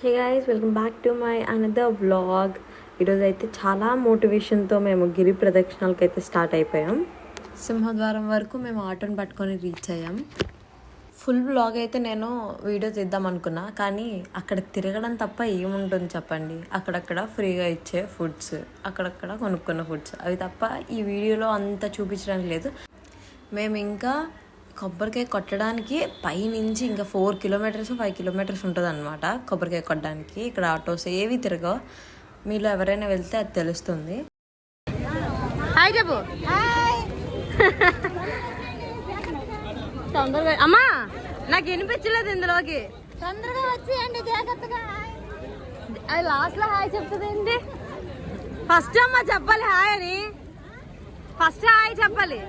Hey guys, welcome back to my another vlog. ఈరోజు అయితే చాలా మోటివేషన్తో మేము గిరి ప్రదక్షిణాలకి అయితే స్టార్ట్ అయిపోయాం. సింహద్వారం వరకు మేము ఆటోని పట్టుకొని రీచ్ అయ్యాం. ఫుల్ వ్లాగ్ అయితే నేను వీడియో తీద్దాం అనుకున్నా, కానీ అక్కడ తిరగడం తప్ప ఏముంటుంది చెప్పండి. అక్కడక్కడ ఫ్రీగా ఇచ్చే ఫుడ్స్, అక్కడక్కడ కొనుక్కున్న ఫుడ్స్, అవి తప్ప ఈ వీడియోలో అంత చూపించడానికి లేదు. మేము ఇంకా కొబ్బరికాయ కొట్టడానికి పైనుంచి ఇంకా 4 కిలోమీటర్స్ 5 కిలోమీటర్స్ ఉంటుంది అనమాట. కొబ్బరికాయ కొట్టడానికి ఇక్కడ ఆటోస్ ఏవి తిరగవు. మీలో ఎవరైనా వెళ్తే అది తెలుస్తుంది. హాయ్ చెప్పు. తొందరగా అమ్మా, నాకు వినిపించలేదు ఇందులోకి. తొందరగా వచ్చేయండి, జాగ్రత్తగా. అది లాస్ట్లో హాయ్ చెప్తుంది ఏంటి? ఫస్ట్ అమ్మ చెప్పాలి హాయ్ అని, ఫస్ట్ హాయ్ చెప్పాలి.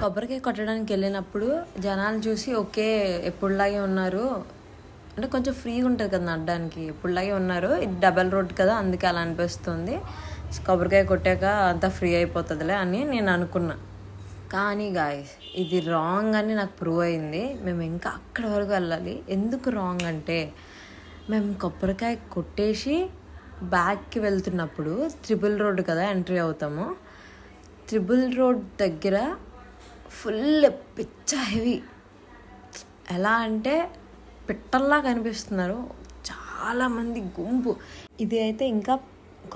కొబ్బరికాయ కొట్టడానికి వెళ్ళినప్పుడు జనాలు చూసి ఓకే ఎప్పుడులాగే ఉన్నారు, అంటే కొంచెం ఫ్రీగా ఉంటుంది కదా నడడానికి, ఎప్పుడులాగే ఉన్నారు, ఇది డబల్ రోడ్ కదా అందుకే అలా అనిపిస్తుంది, కొబ్బరికాయ కొట్టాక అంతా ఫ్రీ అయిపోతుందిలే అని నేను అనుకున్నా. కానీ గాయ్స్ ఇది రాంగ్ అని నాకు ప్రూవ్ అయింది. మేము ఇంకా అక్కడి వరకు వెళ్ళాలి. ఎందుకు రాంగ్ అంటే, మేము కొబ్బరికాయ కొట్టేసి బ్యాక్కి వెళ్తున్నప్పుడు ట్రిపుల్ రోడ్ కదా ఎంట్రీ అవుతాము. ట్రిపుల్ రోడ్ దగ్గర ఫుల్ పిచ్చ హెవీ, ఎలా అంటే పిట్టల్లా కనిపిస్తున్నారు చాలామంది గుంపు. ఇది అయితే ఇంకా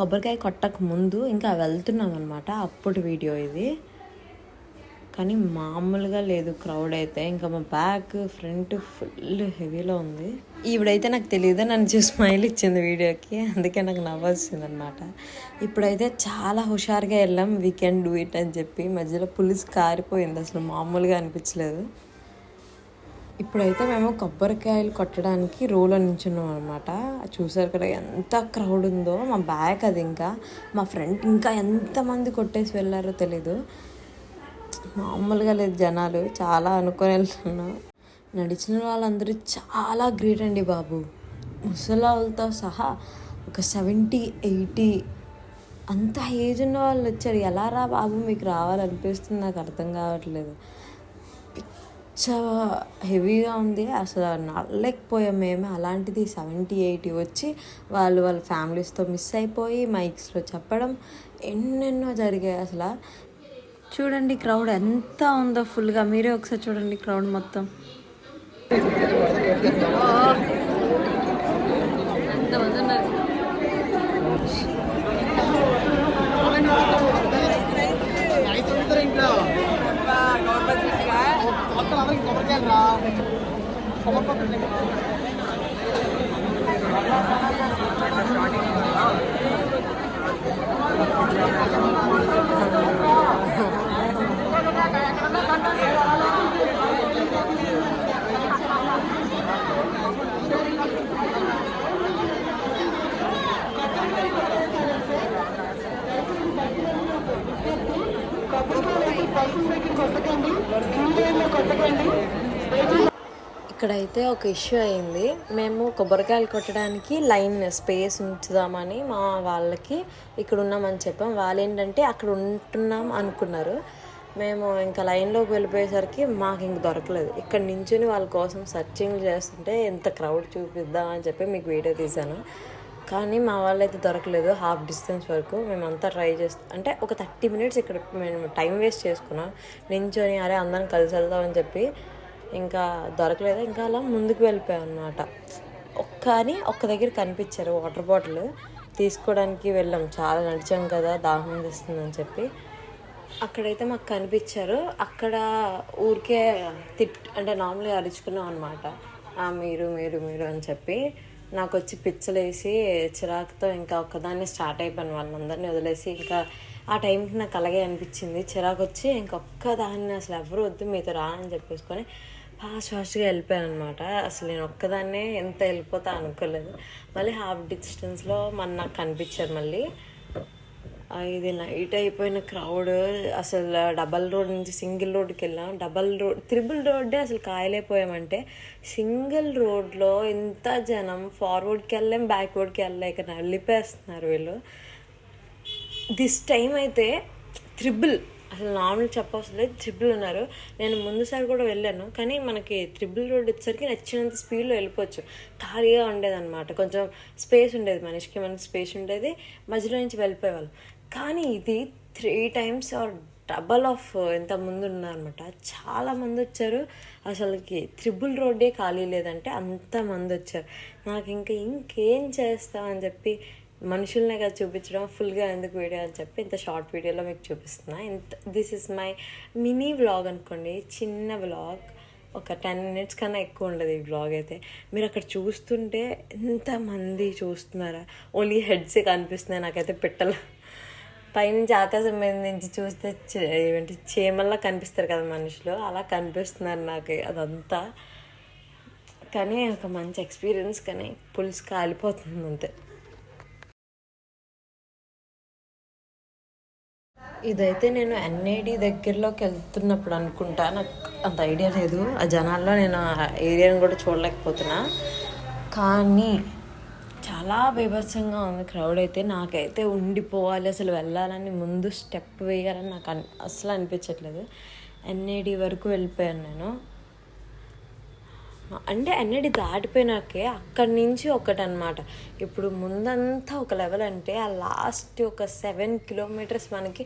కొబ్బరికాయ కొట్టక ముందు ఇంకా వెళ్తున్నాం అనమాట, అప్పుడు వీడియో ఇది. కానీ మామూలుగా లేదు క్రౌడ్ అయితే. ఇంకా మా బ్యాక్ ఫ్రంట్ ఫుల్ హెవీలో ఉంది. ఈవిడైతే నాకు తెలియదు, నన్ను చూసి స్మైల్ ఇచ్చింది వీడియోకి, అందుకే నాకు నవ్వొచ్చింది అనమాట. ఇప్పుడైతే చాలా హుషారుగా వెళ్ళాం, వీ కెన్ డూ ఇట్ అని చెప్పి. మధ్యలో పులిస్ కారిపోయింది, అసలు మామూలుగా అనిపించలేదు. ఇప్పుడైతే మేము కొబ్బరికాయలు కొట్టడానికి రోలో నించున్నాం అనమాట. చూసారు కదా ఎంత క్రౌడ్ ఉందో. మా బ్యాక్ అది, ఇంకా మా ఫ్రంట్ ఇంకా ఎంతమంది కొట్టేసి వెళ్ళారో తెలీదు. మామూలుగా లేదు జనాలు, చాలా అనుకొని వెళ్తున్నాం. నడిచిన వాళ్ళందరూ చాలా గ్రేట్ అండి బాబు. ముసలాళ్ళతో సహా ఒక 70-80 అంత ఏజ్ ఉన్న వాళ్ళు వచ్చారు. ఎలా రా బాబు మీకు రావాలనిపిస్తుంది, నాకు అర్థం కావట్లేదు. పిచ్చ హెవీగా ఉంది, అసలు నడలేకపోయాం మేము. అలాంటిది 70-80 వచ్చి వాళ్ళ ఫ్యామిలీస్తో మిస్ అయిపోయి మైక్స్లో చెప్పడం ఎన్నెన్నో జరిగాయి. అసలు చూడండి క్రౌడ్ ఎంత ఉందో ఫుల్గా, మీరే ఒకసారి చూడండి క్రౌడ్ మొత్తం ఎంతమంది ఉన్నారు. ఇక్కడైతే ఒక ఇష్యూ అయింది. మేము కొబ్బరికాయలు కొట్టడానికి లైన్ స్పేస్ ఉంచుదామని మా వాళ్ళకి ఇక్కడ ఉన్నామని చెప్పాం. వాళ్ళు ఏంటంటే అక్కడ ఉంటున్నాం అనుకున్నారు. మేము ఇంకా లైన్లోకి వెళ్ళిపోయేసరికి మాకు ఇంక దొరకలేదు. ఇక్కడ నించుని వాళ్ళ కోసం సర్చింగ్ చేస్తుంటే ఎంత క్రౌడ్ చూపిద్దామని చెప్పి మీకు వీడియో తీశాను. కానీ మా వాళ్ళు అయితే దొరకలేదు. హాఫ్ డిస్టెన్స్ వరకు మేమంతా ట్రై చేస్తాం, అంటే ఒక 30 మినిట్స్ ఇక్కడ మేము టైం వేస్ట్ చేసుకున్నాం నించొని. అరే అందరం కలిసి వెళ్దామని చెప్పి ఇంకా దొరకలేదు. ఇంకా అలా ముందుకు వెళ్ళిపోయాం అనమాట. ఒక్క దగ్గర కనిపించారు, వాటర్ బాటిల్ తీసుకోవడానికి వెళ్ళాం. చాలా నడిచాం కదా, దాహం వేస్తుందని చెప్పి అక్కడైతే మాకు కనిపించారు. అక్కడ ఊరికే అంటే నార్మల్గా అరుచుకున్నాం అనమాట, మీరు మీరు మీరు అని చెప్పి. నాకు వచ్చి పిచ్చలేసి చిరాకుతో ఇంకా ఒక్కదాన్ని స్టార్ట్ అయిపోయాను, వాళ్ళందరినీ వదిలేసి. ఇంకా ఆ టైంకి నాకు అలాగే అనిపించింది, చిరాకు వచ్చి ఇంకొక్కదాన్ని అసలు ఎవరు వద్దు మీతో రానని చెప్పేసుకొని ఫాస్ట్గా వెళ్ళిపోయాను అనమాట. అసలు నేను ఒక్కదాన్నే ఎంత వెళ్ళిపోతా అనుకోలేదు. మళ్ళీ హాఫ్ డిస్టెన్స్లో నాకు కనిపించారు. మళ్ళీ ఇది నైట్ అయిపోయిన క్రౌడ్. అసలు డబల్ రోడ్ నుంచి సింగిల్ రోడ్కి వెళ్ళాం. త్రిబుల్ రోడ్డే అసలు కాయలేకపోయామంటే, సింగిల్ రోడ్లో ఇంత జనం, ఫార్వర్డ్కి వెళ్ళాం బ్యాక్వర్డ్కి వెళ్ళలేక నలిపేస్తున్నారు వీళ్ళు. దిస్ టైం అయితే త్రిబుల్ అసలు నార్మల్ చెప్పవసరం లేదు, త్రిబుల్ ఉన్నారు. నేను ముందుసారి కూడా వెళ్ళాను, కానీ మనకి త్రిబుల్ రోడ్ వచ్చేసరికి నచ్చినంత స్పీడ్లో వెళ్ళిపోవచ్చు. ఖాళీగా ఉండేదన్నమాట, కొంచెం స్పేస్ ఉండేది, మనకి స్పేస్ ఉండేది, మధ్యలో నుంచి వెళ్ళిపోయేవాళ్ళు. కానీ ఇది 3 times ఆర్ డబల్ ఆఫ్ ఎంత ముందు ఉన్నారనమాట. చాలా మంది వచ్చారు, అసలుకి త్రిబుల్ రోడ్డే ఖాళీ లేదంటే అంతమంది వచ్చారు. నాకు ఇంకేం చేస్తామని చెప్పి మనుషులనే కదా చూపించడం, ఫుల్గా ఎందుకు వీడియో అని చెప్పి ఇంత షార్ట్ వీడియోలో మీకు చూపిస్తున్నా. This is my mini vlog అనుకోండి, చిన్న వ్లాగ్. ఒక 10 minutes కన్నా ఎక్కువ ఉండదు ఈ వ్లాగ్ అయితే. మీరు అక్కడ చూస్తుంటే ఎంతమంది చూస్తున్నారా, ఓన్లీ హెడ్సే కనిపిస్తున్నాయి నాకైతే. పెట్టల పైనుంచి ఆకాశం మీద నుంచి చూస్తే ఏంటి చీమల్లా కనిపిస్తారు కదా మనుషులు, అలా కనిపిస్తున్నారు నాకు అదంతా. కానీ ఒక మంచి ఎక్స్పీరియన్స్, కానీ పులుసు కాలిపోతుంది అంతే. ఇదైతే నేను ఎన్ఐడి దగ్గరలోకి వెళ్తున్నప్పుడు అనుకుంటా, నాకు అంత ఐడియా లేదు. ఆ జనాల్లో నేను ఆ ఏరియాని కూడా చూడలేకపోతున్నా. కానీ చాలా బీభత్సంగా ఉంది క్రౌడ్ అయితే. నాకైతే ఉండిపోవాలి, అసలు వెళ్ళాలని, ముందు స్టెప్ వేయాలని నాకు అసలు అనిపించట్లేదు. ఎన్ఐడి వరకు వెళ్ళిపోయాను నేను. అంటే ఎన్ఐడి దాటిపోయినాకే అక్కడి నుంచి ఒకటనమాట. ఇప్పుడు ముందంతా ఒక లెవెల్ అంటే ఆ లాస్ట్ ఒక 7 kilometers మనకి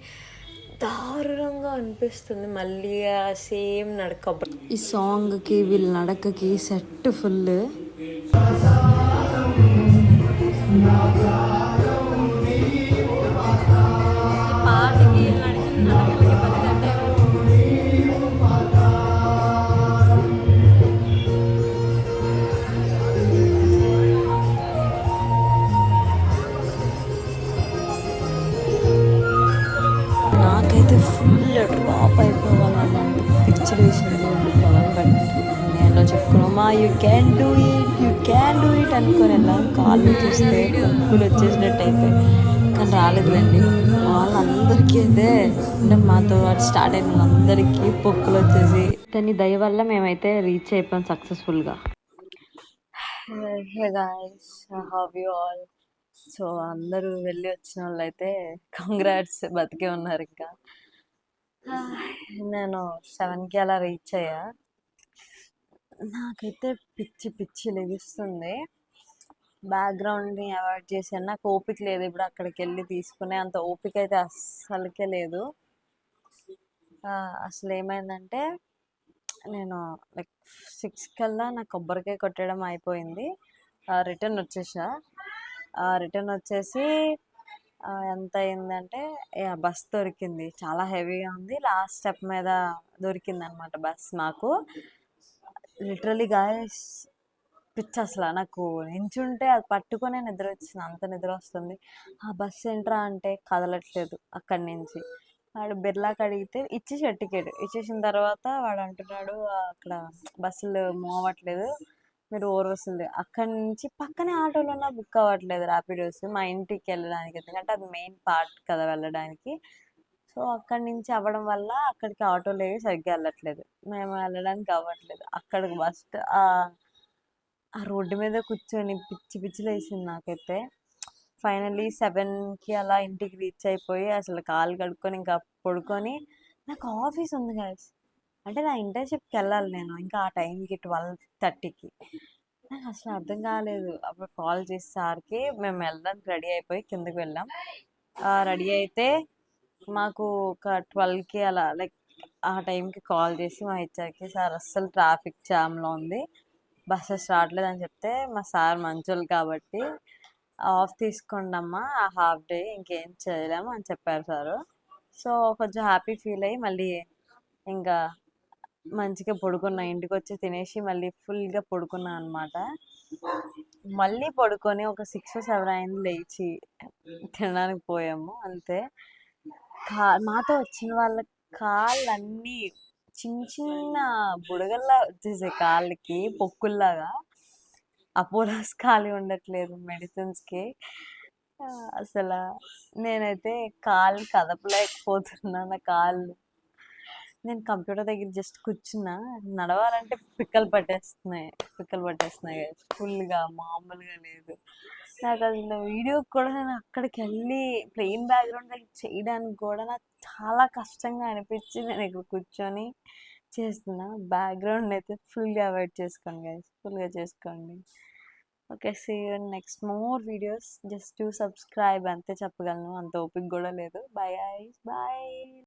దారుణంగా అనిపిస్తుంది. మళ్ళీ ఆ సేమ్ నడక. ఈ సాంగ్కి వీళ్ళ నడకకి సెట్ ఫుల్. నాకైతే ఫుల్ డ్రాప్ అయిపోవాలని పిక్చర్ వేసింది ఉండిపోవాలి. బట్ నేను చెప్పుకున్నామా, యూ క్యాన్ డూ ఇట్ అనుకొని వెళ్ళాం. కాళ్ళు చూస్తే పొక్కులు వచ్చేసినట్టు అయిపోయి, కానీ రాలేదులేండి. వాళ్ళందరికీ అయితే, అంటే మాతో పాటు స్టార్ట్ అయిన వాళ్ళందరికీ పొక్కులు వచ్చేసి, కానీ దయ వల్ల మేమైతే రీచ్ అయిపోయాం సక్సెస్ఫుల్గా. Hey guys, how you all? So అందరూ వెళ్ళి వచ్చిన వాళ్ళు అయితే కంగ్రాట్స్, బతికే ఉన్నారు ఇంకా. నేను 7కి అలా రీచ్ అయ్యా. నాకైతే పిచ్చి పిచ్చి లెగిస్తుంది. బ్యాక్గ్రౌండ్ని అవాయిడ్ చేశాను, నాకు ఓపిక లేదు ఇప్పుడు అక్కడికి వెళ్ళి తీసుకునే అంత ఓపిక అయితే అస్సలకే లేదు. అసలు ఏమైందంటే, నేను లైక్ 6 కల్లా నా కొబ్బరికాయ కొట్టడం అయిపోయింది. రిటర్న్ వచ్చేసా. రిటర్న్ వచ్చేసి ఎంత అయిందంటే, బస్ దొరికింది, చాలా హెవీగా ఉంది. లాస్ట్ స్టెప్ మీద దొరికింది అనమాట బస్ మాకు. లిటరలీ గాయస్, పిచ్చి అసలు. నాకు నించుంటే అది పట్టుకునే నిద్ర వచ్చింది, అంత నిద్ర వస్తుంది. ఆ బస్ ఏంట్రా అంటే కదలట్లేదు అక్కడి నుంచి. వాడు బిర్లాకి అడిగితే ఇచ్చేసాడు టికెట్. ఇచ్చేసిన తర్వాత వాడు అంటున్నాడు, అక్కడ బస్సులు మూవ్ అవ్వట్లేదు, మీరు ఓర్వస్తుంది. అక్కడి నుంచి పక్కనే ఆటోలో ఉన్న బుక్ అవ్వట్లేదు ర్యాపిడోస్ మా ఇంటికి వెళ్ళడానికి, ఎందుకంటే అది మెయిన్ పార్ట్ కదా వెళ్ళడానికి. సో అక్కడి నుంచి అవ్వడం వల్ల అక్కడికి ఆటోలు ఏవి సరిగ్గా వెళ్ళట్లేదు, మేము వెళ్ళడానికి అవ్వట్లేదు. అక్కడికి ఆ రోడ్డు మీద కూర్చొని పిచ్చి పిచ్చిలు వేసింది నాకైతే. ఫైనల్లీ 7కి అలా ఇంటికి రీచ్ అయిపోయి, అసలు కాలు కడుక్కొని ఇంకా పడుకొని, నాకు ఆఫీస్ ఉంది గాయస్. అంటే నా ఇంటర్న్షిప్కి వెళ్ళాలి నేను ఇంకా ఆ టైంకి 12:30కి. నాకు అసలు అర్థం కాలేదు. అప్పుడు కాల్ చేసి సార్కి మేము వెళ్ళడానికి రెడీ అయిపోయి కిందకి వెళ్ళాం. రెడీ అయితే మాకు ఒక 12కి అలా లైక్ ఆ టైంకి కాల్ చేసి మా హెచ్ఆర్కి, సార్ అస్సలు ట్రాఫిక్ జామ్లో ఉంది, బస్సెస్ రావట్లేదు అని చెప్తే, మా సార్ మంచోళ్ళు కాబట్టి ఆఫ్ తీసుకోండి అమ్మా, ఆ హాఫ్ డే ఇంకేం చేయలేము అని చెప్పారు సారు. సో కొంచెం హ్యాపీ ఫీల్ అయ్యి మళ్ళీ ఇంకా మంచిగా పడుకున్నా. ఇంటికి వచ్చి తినేసి మళ్ళీ ఫుల్గా పడుకున్నా అనమాట. మళ్ళీ పడుకొని ఒక 6 or 7 అయింది లేచి తినడానికి పోయాము అంతే. మాతో వచ్చిన వాళ్ళ కాళ్ళన్నీ చిన్న చిన్న బుడగల్లా వచ్చేసాయి కాళ్ళకి, పొక్కుల్లాగా. అపోలోస్ ఖాళీ ఉండట్లేదు మెడిసిన్స్కి. అసలు నేనైతే కాళ్ళు కదపలేకపోతున్నా, నా కాళ్ళు. నేను కంప్యూటర్ దగ్గర జస్ట్ కూర్చున్నా, నడవాలంటే పిక్కలు పట్టేస్తున్నాయి కదా, ఫుల్గా, మామూలుగా లేదు. నాకు అసలు వీడియో కూడా నేను అక్కడికి వెళ్ళి ప్లెయిన్ బ్యాక్గ్రౌండ్ దగ్గర చేయడానికి కూడా నాకు చాలా కష్టంగా అనిపించి నేను ఇక్కడ కూర్చొని చేస్తున్నా. బ్యాక్గ్రౌండ్ అయితే ఫుల్గా అవాయిడ్ చేసుకోండి గైస్, ఫుల్గా చేసుకోండి. Okay, see you next more videos. Just to subscribe అంతే చెప్పగలను, అంత ఓపిక కూడా లేదు. Bye guys, bye.